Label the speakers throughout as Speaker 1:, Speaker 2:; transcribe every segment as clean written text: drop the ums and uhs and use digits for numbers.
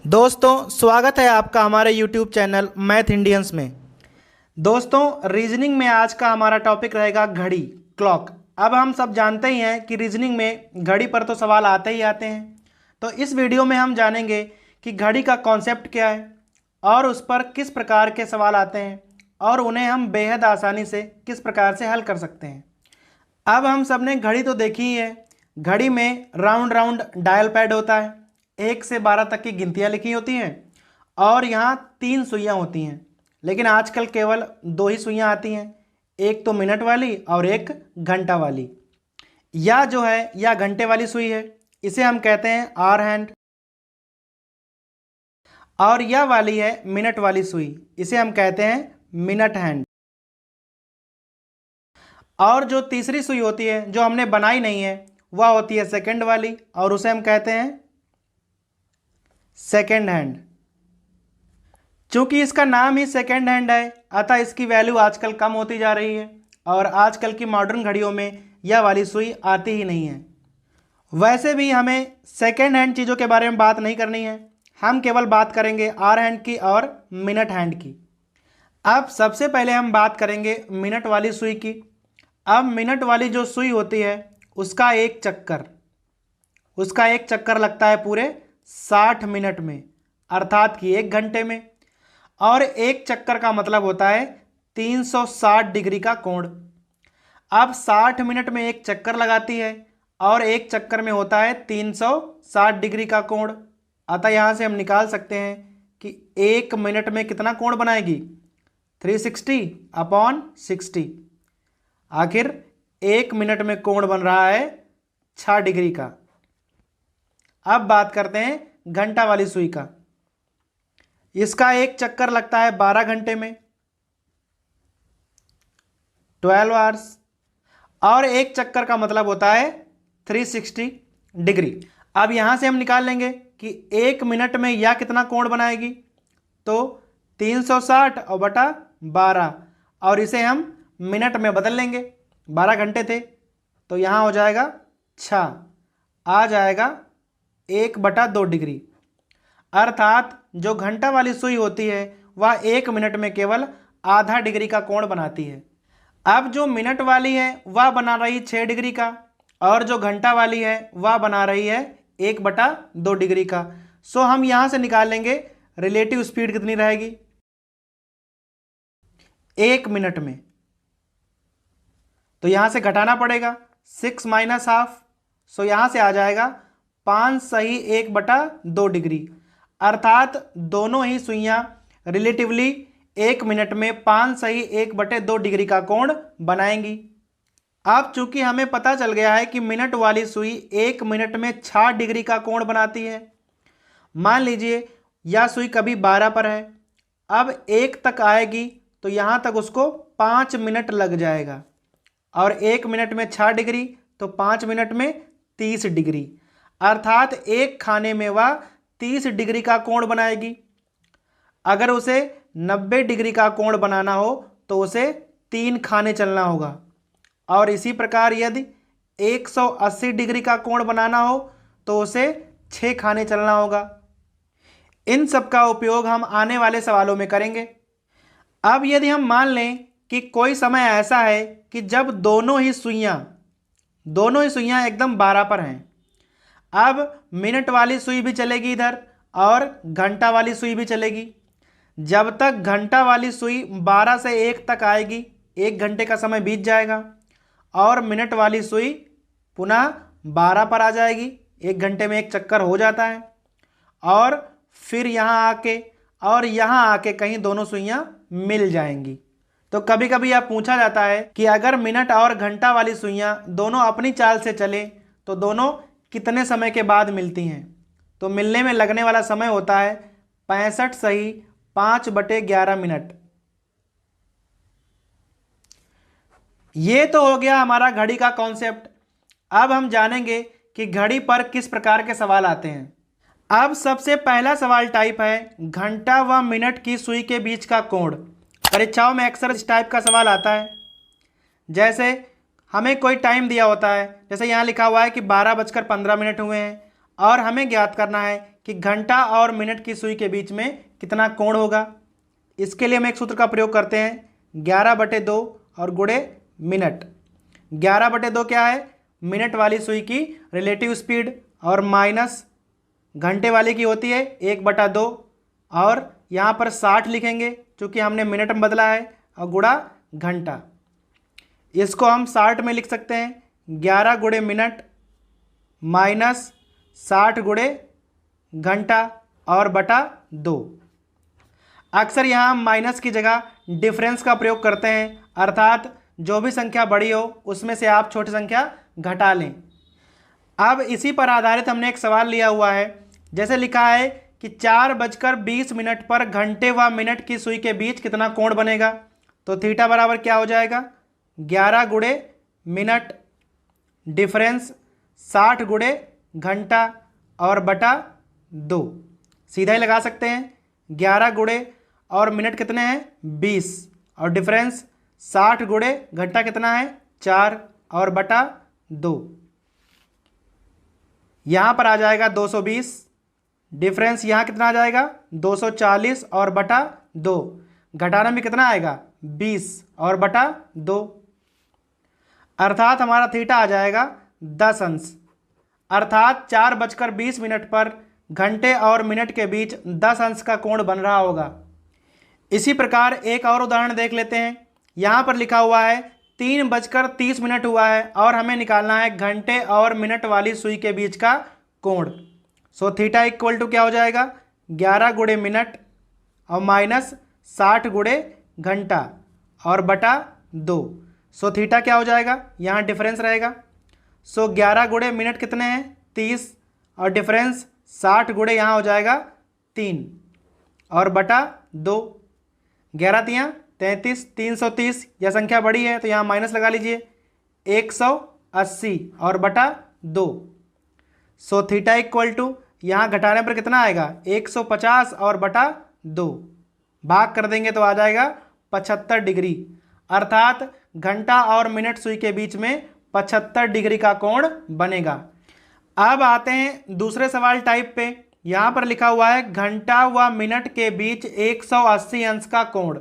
Speaker 1: दोस्तों स्वागत है आपका हमारे YouTube चैनल मैथ इंडियंस में। दोस्तों रीजनिंग में आज का हमारा टॉपिक रहेगा घड़ी, क्लॉक। अब हम सब जानते ही हैं कि रीजनिंग में घड़ी पर तो सवाल आते ही आते हैं। तो इस वीडियो में हम जानेंगे कि घड़ी का कॉन्सेप्ट क्या है और उस पर किस प्रकार के सवाल आते हैं और उन्हें हम बेहद आसानी से किस प्रकार से हल कर सकते हैं। अब हम सब ने घड़ी तो देखी ही है। घड़ी में राउंड राउंड डायल पैड होता है, 1 से 12 तक की गिनतियाँ लिखी होती हैं और यहाँ 3 सुइयाँ होती हैं। लेकिन आजकल केवल 2 ही सुइयाँ आती हैं, एक तो मिनट वाली और एक घंटा वाली। या जो है या घंटे वाली सुई है, इसे हम कहते हैं आवर हैंड, और यह वाली है मिनट वाली सुई, इसे हम कहते हैं मिनट हैंड। और जो तीसरी सुई होती है जो हमने बनाई नहीं है वह होती है सेकंड वाली और उसे हम कहते हैं सेकंड हैंड। चूंकि इसका नाम ही सेकंड हैंड है अतः इसकी वैल्यू आजकल कम होती जा रही है और आजकल की मॉडर्न घड़ियों में यह वाली सुई आती ही नहीं है। वैसे भी हमें सेकंड हैंड चीज़ों के बारे में बात नहीं करनी है, हम केवल बात करेंगे आवर हैंड की और मिनट हैंड की। अब सबसे पहले हम बात करेंगे मिनट वाली सुई की। अब मिनट वाली जो सुई होती है उसका एक चक्कर लगता है पूरे 60 मिनट में, अर्थात कि 1 घंटे में। और एक चक्कर का मतलब होता है 360 डिग्री का कोण। अब 60 मिनट में एक चक्कर लगाती है और एक चक्कर में होता है 360 डिग्री का कोण। अतः यहाँ से हम निकाल सकते हैं कि 1 मिनट में कितना कोण बनाएगी, 360/60। आखिर 1 मिनट में कोण बन रहा है 6 डिग्री का। अब बात करते हैं घंटा वाली सुई का। इसका एक चक्कर लगता है 12 घंटे में, 12 आवर्स, और एक चक्कर का मतलब होता है 360 डिग्री। अब यहां से हम निकाल लेंगे कि 1 मिनट में यह कितना कोण बनाएगी, तो 360 और बटा 12, और इसे हम मिनट में बदल लेंगे। 12 घंटे थे तो यहाँ हो जाएगा 6, आ जाएगा 1/2 डिग्री। अर्थात जो घंटा वाली सुई होती है वह 1 मिनट में केवल आधा डिग्री का कोण बनाती है। अब जो मिनट वाली है वह बना रही 6 डिग्री का और जो घंटा वाली है वह बना रही है 1/2 डिग्री का। सो हम यहाँ से निकाल लेंगे रिलेटिव स्पीड कितनी रहेगी 1 मिनट में। तो यहाँ से घटाना पड़ेगा 6 - हाफ, सो यहाँ से आ जाएगा 5 सही 1/2 डिग्री। अर्थात दोनों ही सुइयां रिलेटिवली 1 मिनट में 5 सही 1/2 डिग्री का कोण बनाएंगी। अब चूंकि हमें पता चल गया है कि मिनट वाली सुई 1 मिनट में 6 डिग्री का कोण बनाती है। मान लीजिए यह सुई कभी 12 पर है, अब 1 तक आएगी तो यहाँ तक उसको 5 मिनट लग जाएगा, और 1 मिनट में 6 डिग्री तो 5 मिनट में 30 डिग्री। अर्थात एक खाने में वह 30 डिग्री का कोण बनाएगी। अगर उसे 90 डिग्री का कोण बनाना हो तो उसे 3 खाने चलना होगा, और इसी प्रकार यदि 180 डिग्री का कोण बनाना हो तो उसे 6 खाने चलना होगा। इन सब का उपयोग हम आने वाले सवालों में करेंगे। अब यदि हम मान लें कि कोई समय ऐसा है कि जब दोनों ही सुइयां एकदम 12 पर हैं, अब मिनट वाली सुई भी चलेगी इधर और घंटा वाली सुई भी चलेगी। जब तक घंटा वाली सुई 12 से 1 तक आएगी 1 घंटे का समय बीत जाएगा, और मिनट वाली सुई पुनः 12 पर आ जाएगी, 1 घंटे में एक चक्कर हो जाता है, और फिर यहाँ आके कहीं दोनों सुइयां मिल जाएंगी। तो कभी कभी यह पूछा जाता है कि अगर मिनट और घंटा वाली सुइयां दोनों अपनी चाल से चले तो दोनों कितने समय के बाद मिलती हैं। तो मिलने में लगने वाला समय होता है 65 सही 5/11 मिनट। ये तो हो गया हमारा घड़ी का कॉन्सेप्ट। अब हम जानेंगे कि घड़ी पर किस प्रकार के सवाल आते हैं। अब सबसे पहला सवाल टाइप है घंटा व मिनट की सुई के बीच का कोण। परीक्षाओं में अक्सर इस टाइप का सवाल आता है। जैसे हमें कोई टाइम दिया होता है, जैसे यहाँ लिखा हुआ है कि 12:15 हुए हैं और हमें ज्ञात करना है कि घंटा और मिनट की सुई के बीच में कितना कोण होगा। इसके लिए हम एक सूत्र का प्रयोग करते हैं, 11/2 और गुणे मिनट। 11/2 क्या है? मिनट वाली सुई की रिलेटिव स्पीड, और माइनस घंटे वाली की होती है 1/2, और यहाँ पर 60 लिखेंगे क्योंकि हमने मिनट में बदला है, और गुणा घंटा। इसको हम 60 में लिख सकते हैं, 11 गुणे मिनट माइनस 60 गुणे घंटा और बटा 2। अक्सर यहाँ हम माइनस की जगह डिफरेंस का प्रयोग करते हैं, अर्थात जो भी संख्या बड़ी हो उसमें से आप छोटी संख्या घटा लें। अब इसी पर आधारित हमने एक सवाल लिया हुआ है, जैसे लिखा है कि 4:20 पर घंटे व मिनट की सुई के बीच कितना कोण बनेगा। तो थीटा बराबर क्या हो जाएगा? 11 गुणे मिनट डिफरेंस 60 गुणे घंटा और बटा 2। सीधा ही लगा सकते हैं, 11 गुणे और मिनट कितने हैं? 20, और डिफरेंस 60 गुणे घंटा कितना है? 4 और बटा 2। यहाँ पर आ जाएगा 220, डिफरेंस यहाँ कितना आ जाएगा? 240 और बटा 2। घटाने में कितना आएगा? 20 और बटा 2, अर्थात हमारा थीटा आ जाएगा 10 अंश। अर्थात 4:20 पर घंटे और मिनट के बीच 10 अंश का कोण बन रहा होगा। इसी प्रकार एक और उदाहरण देख लेते हैं। यहाँ पर लिखा हुआ है 3:30 हुआ है और हमें निकालना है घंटे और मिनट वाली सुई के बीच का कोण। सो थीटा इक्वल टू क्या हो जाएगा? 11 गुणे मिनट और माइनस 60 गुणे घंटा और बटा 2। सो थीटा क्या हो जाएगा? यहाँ डिफरेंस रहेगा। सो 11 गुणे मिनट कितने हैं? 30, और डिफरेंस 60 गुणे यहाँ हो जाएगा 3 और बटा 2। 11 तियाँ 33, 330, यह संख्या बड़ी है तो यहाँ माइनस लगा लीजिए, 180 और बटा 2। सो थीटा इक्वल टू यहाँ घटाने पर कितना आएगा? 150 और बटा 2, भाग कर देंगे तो आ जाएगा 75 डिग्री। अर्थात घंटा और मिनट सुई के बीच में 75 डिग्री का कोण बनेगा। अब आते हैं दूसरे सवाल टाइप पे। यहाँ पर लिखा हुआ है घंटा व मिनट के बीच 180 अंश का कोण।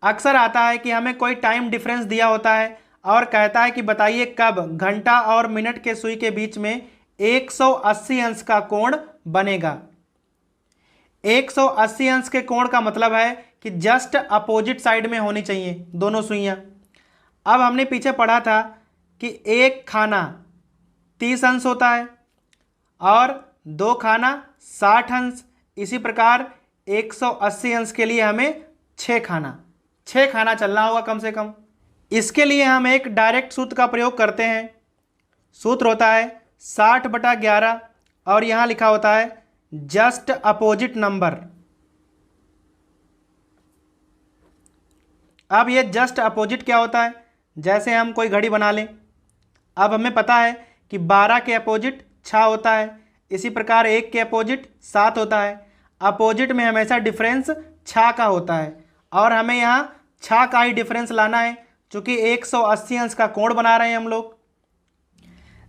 Speaker 1: अक्सर आता है कि हमें कोई टाइम डिफरेंस दिया होता है और कहता है कि बताइए कब घंटा और मिनट के सुई के बीच में 180 अंश का कोण बनेगा। 180 अंश के कोण का मतलब है कि जस्ट अपोजिट साइड में होनी चाहिए दोनों सुइयां। अब हमने पीछे पढ़ा था कि एक खाना 30 अंश होता है और 2 खाना 60 अंश। इसी प्रकार 180 अंश के लिए हमें 6 खाना चलना होगा कम से कम। इसके लिए हम एक डायरेक्ट सूत्र का प्रयोग करते हैं। सूत्र होता है 60/11 और यहाँ लिखा होता है जस्ट अपोजिट नंबर। अब ये जस्ट अपोजिट क्या होता है? जैसे हम कोई घड़ी बना लें। अब हमें पता है कि 12 के अपोजिट 6 होता है, इसी प्रकार 1 के अपोजिट 7 होता है। अपोजिट में हमेशा डिफरेंस 6 का होता है और हमें यहाँ 6 का ही डिफरेंस लाना है, चूँकि 180 अंश का कोण बना रहे हैं हम लोग।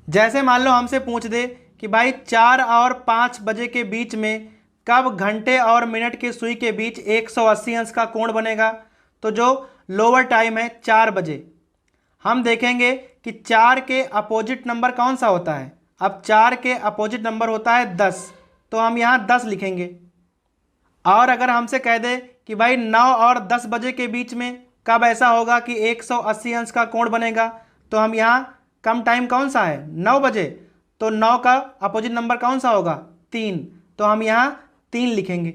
Speaker 1: जैसे मान लो हमसे पूछ दे कि भाई 4 और 5 बजे के बीच में कब घंटे और मिनट की सुई के बीच 180 अंश का कोण बनेगा, तो जो लोअर टाइम है 4 बजे, हम देखेंगे कि 4 के अपोजिट नंबर कौन सा होता है। अब 4 के अपोजिट नंबर होता है 10, तो हम यहाँ 10 लिखेंगे। और अगर हमसे कह दे कि भाई 9 और 10 बजे के बीच में कब ऐसा होगा कि 180 अंश का कोण बनेगा, तो हम यहाँ कम टाइम कौन सा है? 9 बजे, तो 9 का अपोजिट नंबर कौन सा होगा? 3, तो हम यहाँ 3 लिखेंगे।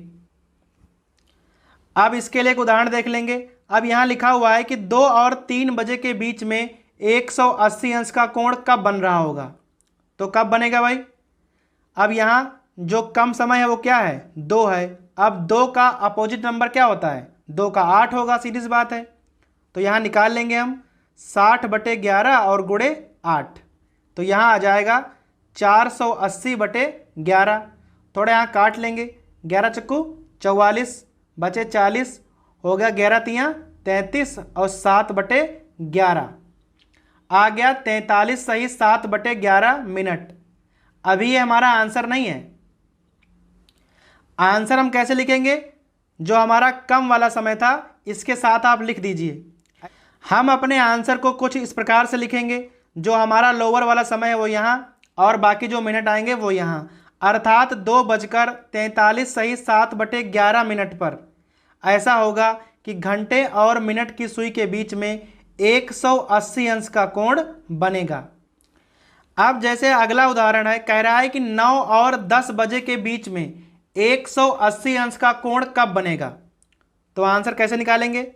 Speaker 1: अब इसके लिए एक उदाहरण देख लेंगे। अब यहाँ लिखा हुआ है कि 2 और 3 बजे के बीच में 180 अंश का कोण कब बन रहा होगा, तो कब बनेगा भाई? अब यहाँ जो कम समय है वो क्या है? 2 है। अब 2 का अपोजिट नंबर क्या होता है? 2 का 8 होगा, सीधी सी बात है। तो यहाँ निकाल लेंगे हम 60/11 और गुणे 8, तो यहाँ आ जाएगा 480/11। थोड़ा यहाँ काट लेंगे, 11 चक्कू 44, बचे 40, हो गया 11 तियाँ 33 और 7/11 आ गया 43 सही 7/11 मिनट। अभी ये हमारा आंसर नहीं है। आंसर हम कैसे लिखेंगे? जो हमारा कम वाला समय था इसके साथ आप लिख दीजिए। हम अपने आंसर को कुछ इस प्रकार से लिखेंगे, जो हमारा लोअर वाला समय है वो यहाँ और बाकी जो मिनट आएंगे वो यहाँ, अर्थात 2:43 सही 7/11 पर ऐसा होगा कि घंटे और मिनट की सुई के बीच में 180 अंश का कोण बनेगा। अब जैसे अगला उदाहरण है, कह रहा है कि 9 और 10 बजे के बीच में 180 अंश का कोण कब बनेगा? तो आंसर कैसे निकालेंगे?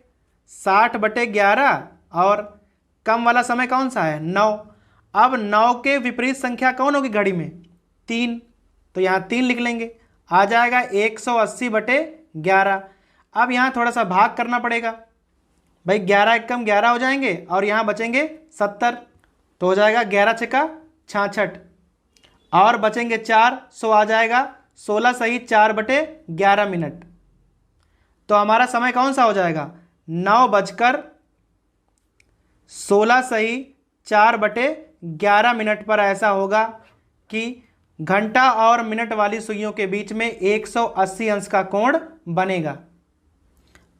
Speaker 1: 60/11 और कम वाला समय कौन सा है? 9। अब 9 के विपरीत संख्या कौन होगी घड़ी में? 3। तो यहाँ 3 लिख लेंगे, आ जाएगा 180/11। अब यहाँ थोड़ा सा भाग करना पड़ेगा भाई, 11 एकम 11 हो जाएंगे और यहाँ बचेंगे 70, तो हो जाएगा 11 छक्का 66 और बचेंगे 4, सो आ जाएगा 16 सही 4/11 मिनट। तो हमारा समय कौन सा हो जाएगा? 9:16 सही 4/11 मिनट पर ऐसा होगा कि घंटा और मिनट वाली सुइयों के बीच में 180 अंश का कोण बनेगा।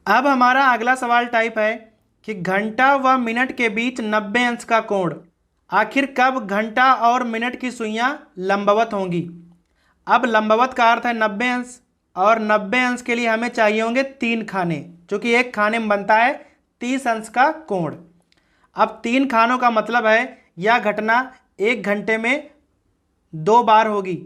Speaker 1: अब हमारा अगला सवाल टाइप है कि घंटा व मिनट के बीच 90 अंश का कोण, आखिर कब घंटा और मिनट की सुइयां लंबवत होंगी? अब लंबवत का अर्थ है 90 अंश, और 90 अंश के लिए हमें चाहिए होंगे 3 खाने, क्योंकि एक खाने में बनता है 30 अंश का कोण। अब 3 खानों का मतलब है यह घटना 1 घंटे में 2 बार होगी।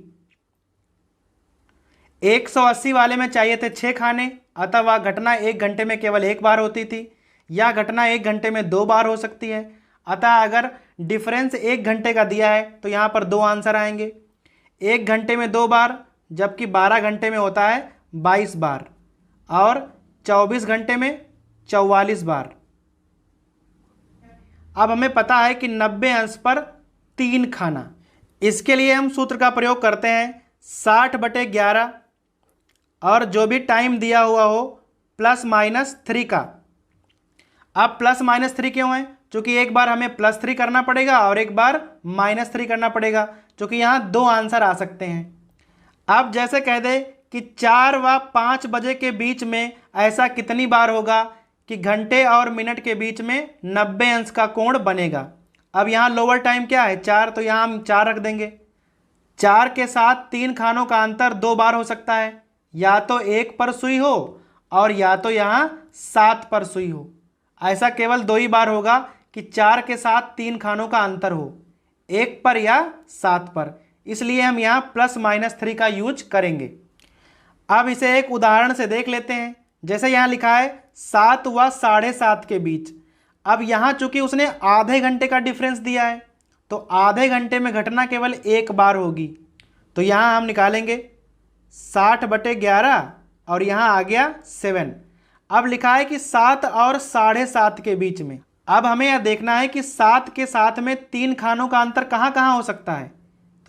Speaker 1: 180 वाले में चाहिए थे 6 खाने, अतः वह घटना 1 घंटे में केवल 1 बार होती थी। यह घटना 1 घंटे में 2 बार हो सकती है, अतः अगर डिफरेंस 1 घंटे का दिया है तो यहाँ पर 2 आंसर आएंगे। 1 घंटे में 2 बार, जबकि 12 घंटे में होता है 22 बार, और 24 घंटे में 44 बार। अब हमें पता है कि 90 अंश पर 3 खाना, इसके लिए हम सूत्र का प्रयोग करते हैं 60/11 और जो भी टाइम दिया हुआ हो +-3 का। अब +-3 क्यों है? क्योंकि एक बार हमें +3 करना पड़ेगा और एक बार -3 करना पड़ेगा, क्योंकि यहाँ 2 आंसर आ सकते हैं। अब जैसे कह दे कि 4 व 5 बजे के बीच में ऐसा कितनी बार होगा कि घंटे और मिनट के बीच में 90 अंश का कोण बनेगा। अब यहाँ लोअर टाइम क्या है? 4, तो यहाँ हम 4 रख देंगे। 4 के साथ 3 खानों का अंतर 2 बार हो सकता है, या तो 1 पर सुई हो और या तो यहाँ 7 पर सुई हो। ऐसा केवल 2 ही बार होगा कि 4 के साथ 3 खानों का अंतर हो, 1 पर या 7 पर, इसलिए हम यहाँ +-3 का यूज करेंगे। अब इसे एक उदाहरण से देख लेते हैं। जैसे यहाँ लिखा है 7 व 7:30 के बीच। अब यहाँ चूंकि उसने आधे घंटे का डिफरेंस दिया है, तो आधे घंटे में घटना केवल 1 बार होगी, तो यहाँ हम निकालेंगे 60/11 और यहाँ आ गया 7। अब लिखा है कि 7 और 7:30 के बीच में। अब हमें यह देखना है कि 7 के साथ में 3 खानों का अंतर कहाँ कहाँ हो सकता है।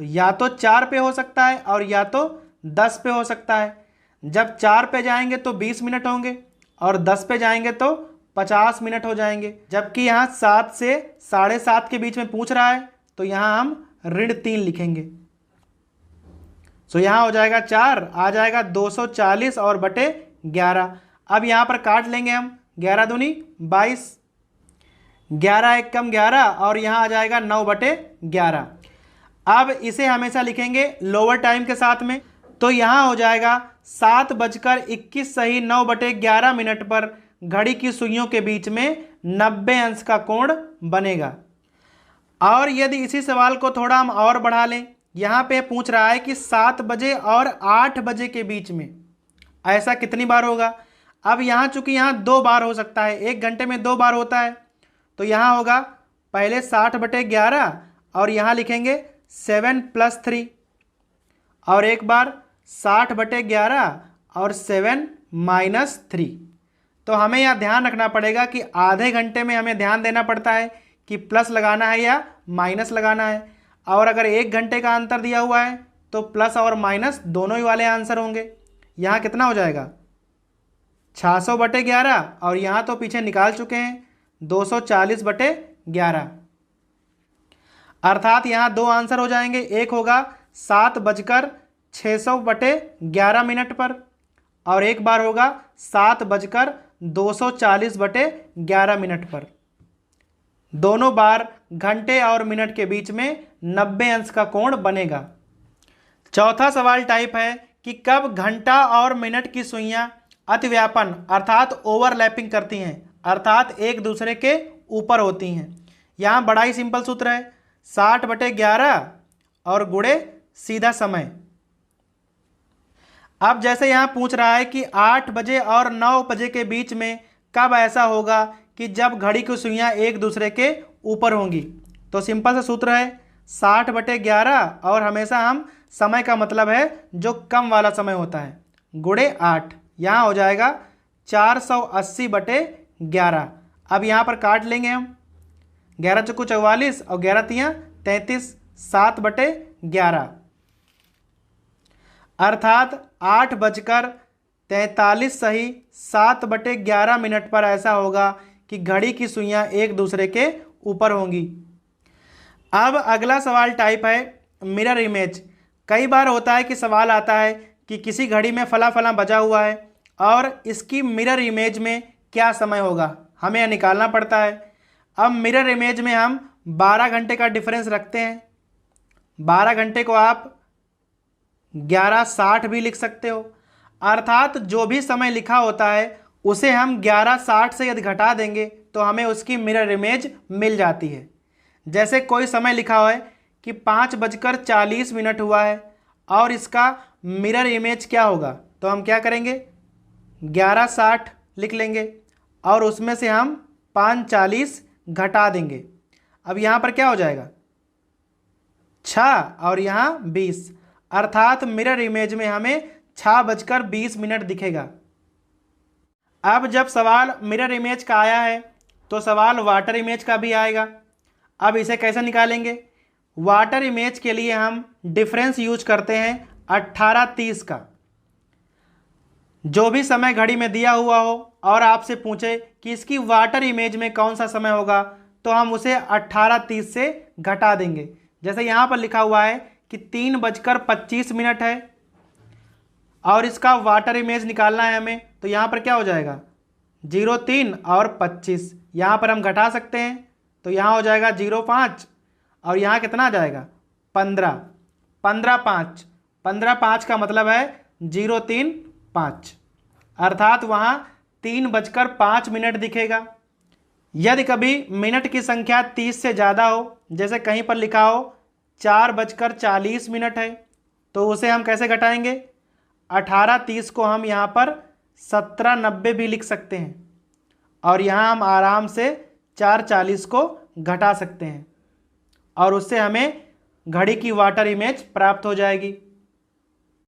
Speaker 1: तो या तो 4 पे हो सकता है और या तो 10 पे हो सकता है। जब 4 पे जाएंगे तो 20 मिनट होंगे और 10 पे जाएंगे तो 50 मिनट हो जाएंगे, जबकि यहाँ 7 से 7:30 के बीच में पूछ रहा है, तो यहाँ हम -3 लिखेंगे। सो यहाँ हो जाएगा 4, आ जाएगा 240 और बटे 11। अब यहाँ पर काट लेंगे हम, 11 दूनी 22, 11 एकम 11 और यहाँ आ जाएगा 9/11। अब इसे हमेशा लिखेंगे लोअर टाइम के साथ में, तो यहाँ हो जाएगा 7:21 सही 9/11 मिनट पर घड़ी की सुइयों के बीच में 90 अंश का कोण बनेगा। और यदि इसी सवाल को थोड़ा हम और बढ़ा लें, यहाँ पे पूछ रहा है कि 7 बजे और 8 बजे के बीच में ऐसा कितनी बार होगा। अब यहाँ चूंकि यहाँ 2 बार हो सकता है, 1 घंटे में 2 बार होता है, तो यहाँ होगा पहले 60/11 और यहाँ लिखेंगे 7 + 3 और एक बार 60/11 और 7 - 3। तो हमें यह ध्यान रखना पड़ेगा कि आधे घंटे में हमें ध्यान देना पड़ता है कि प्लस लगाना है या माइनस लगाना है, और अगर 1 घंटे का अंतर दिया हुआ है तो प्लस और माइनस दोनों ही वाले आंसर होंगे। यहाँ कितना हो जाएगा 600/11 और यहाँ तो पीछे निकाल चुके हैं 240/11, अर्थात यहाँ 2 आंसर हो जाएंगे। एक होगा 7:0600/11 पर, और एक बार होगा 7:240/11 पर। दोनों बार घंटे और मिनट के बीच में 90 अंश का कोण बनेगा। चौथा सवाल टाइप है कि कब घंटा और मिनट की सुइयां अतिव्यापन अर्थात ओवरलैपिंग करती हैं, अर्थात एक दूसरे के ऊपर होती हैं। यहाँ बड़ा ही सिंपल सूत्र है, 60/11 और गुणे सीधा समय। अब जैसे यहाँ पूछ रहा है कि 8 बजे और 9 बजे के बीच में कब ऐसा होगा कि जब घड़ी की सुइयां एक दूसरे के ऊपर होंगी, तो सिंपल सा सूत्र है 60/11 और हमेशा हम समय का मतलब है जो कम वाला समय होता है, गुणे 8। यहाँ हो जाएगा 480/11। अब यहाँ पर काट लेंगे हम, 11 चौको 44 और 11 तियाँ 33, 7/11 अर्थात 8:43 सही 7/11 पर ऐसा होगा कि घड़ी की सुइयां एक दूसरे के ऊपर होंगी। अब अगला सवाल टाइप है मिरर इमेज। कई बार होता है कि सवाल आता है कि किसी घड़ी में फला फला बजा हुआ है और इसकी मिरर इमेज में क्या समय होगा, हमें यह निकालना पड़ता है। अब मिरर इमेज में हम 12 घंटे का डिफरेंस रखते हैं। 12 घंटे को आप 11:60 भी लिख सकते हो, अर्थात जो भी समय लिखा होता है उसे हम 11:60 से यदि घटा देंगे तो हमें उसकी मिरर इमेज मिल जाती है। जैसे कोई समय लिखा हुआ है कि 5:40 हुआ है और इसका मिरर इमेज क्या होगा, तो हम क्या करेंगे 11:60 लिख लेंगे और उसमें से हम 5:40 घटा देंगे। अब यहाँ पर क्या हो जाएगा 6 और यहाँ 20, अर्थात मिरर इमेज में हमें 6:20 दिखेगा। अब जब सवाल मिरर इमेज का आया है तो सवाल वाटर इमेज का भी आएगा। अब इसे कैसे निकालेंगे, वाटर इमेज के लिए हम डिफरेंस यूज करते हैं 18:30 का। जो भी समय घड़ी में दिया हुआ हो और आपसे पूछे कि इसकी वाटर इमेज में कौन सा समय होगा, तो हम उसे 18:30 से घटा देंगे। जैसे यहाँ पर लिखा हुआ है कि 3:25 है और इसका वाटर इमेज निकालना है हमें, तो यहाँ पर क्या हो जाएगा 03 और 25, यहाँ पर हम घटा सकते हैं तो यहाँ हो जाएगा 05 और यहाँ कितना आ जाएगा 15, 15:05 का मतलब है 035, अर्थात वहाँ 3:05 दिखेगा। यदि कभी मिनट की संख्या 30 से ज़्यादा हो, जैसे कहीं पर लिखा हो 4:40 है, तो उसे हम कैसे घटाएंगे 18:30 को हम यहाँ पर 17:90 भी लिख सकते हैं और यहाँ हम आराम से 4:40 को घटा सकते हैं और उससे हमें घड़ी की वाटर इमेज प्राप्त हो जाएगी।